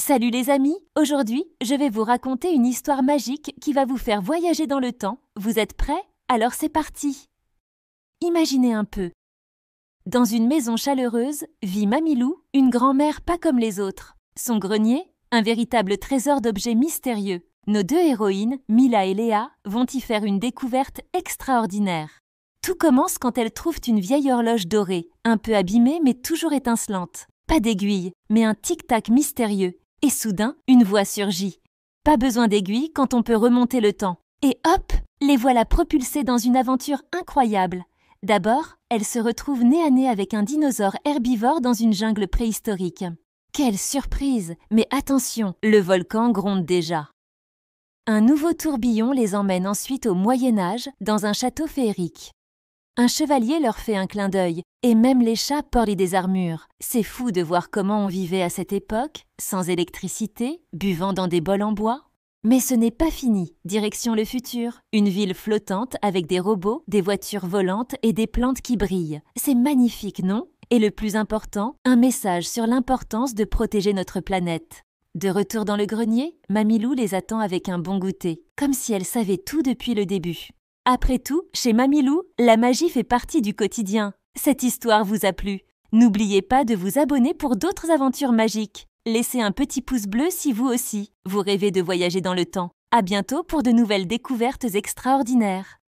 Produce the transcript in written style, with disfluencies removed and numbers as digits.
Salut les amis, aujourd'hui, je vais vous raconter une histoire magique qui va vous faire voyager dans le temps. Vous êtes prêts? Alors c'est parti! Imaginez un peu. Dans une maison chaleureuse, vit Mamilou, une grand-mère pas comme les autres. Son grenier, un véritable trésor d'objets mystérieux. Nos deux héroïnes, Mila et Léa, vont y faire une découverte extraordinaire. Tout commence quand elles trouvent une vieille horloge dorée, un peu abîmée mais toujours étincelante. Pas d'aiguille, mais un tic-tac mystérieux. Et soudain, une voix surgit. Pas besoin d'aiguille quand on peut remonter le temps. Et hop, les voilà propulsées dans une aventure incroyable. D'abord, elles se retrouvent nez à nez avec un dinosaure herbivore dans une jungle préhistorique. Quelle surprise! Mais attention, le volcan gronde déjà. Un nouveau tourbillon les emmène ensuite au Moyen-Âge, dans un château féerique. Un chevalier leur fait un clin d'œil, et même les chats portent des armures. C'est fou de voir comment on vivait à cette époque, sans électricité, buvant dans des bols en bois. Mais ce n'est pas fini, direction le futur. Une ville flottante avec des robots, des voitures volantes et des plantes qui brillent. C'est magnifique, non? Et le plus important, un message sur l'importance de protéger notre planète. De retour dans le grenier, Mamilou les attend avec un bon goûter, comme si elle savait tout depuis le début. Après tout, chez Mamilou, la magie fait partie du quotidien. Cette histoire vous a plu. N'oubliez pas de vous abonner pour d'autres aventures magiques. Laissez un petit pouce bleu si vous aussi, vous rêvez de voyager dans le temps. À bientôt pour de nouvelles découvertes extraordinaires.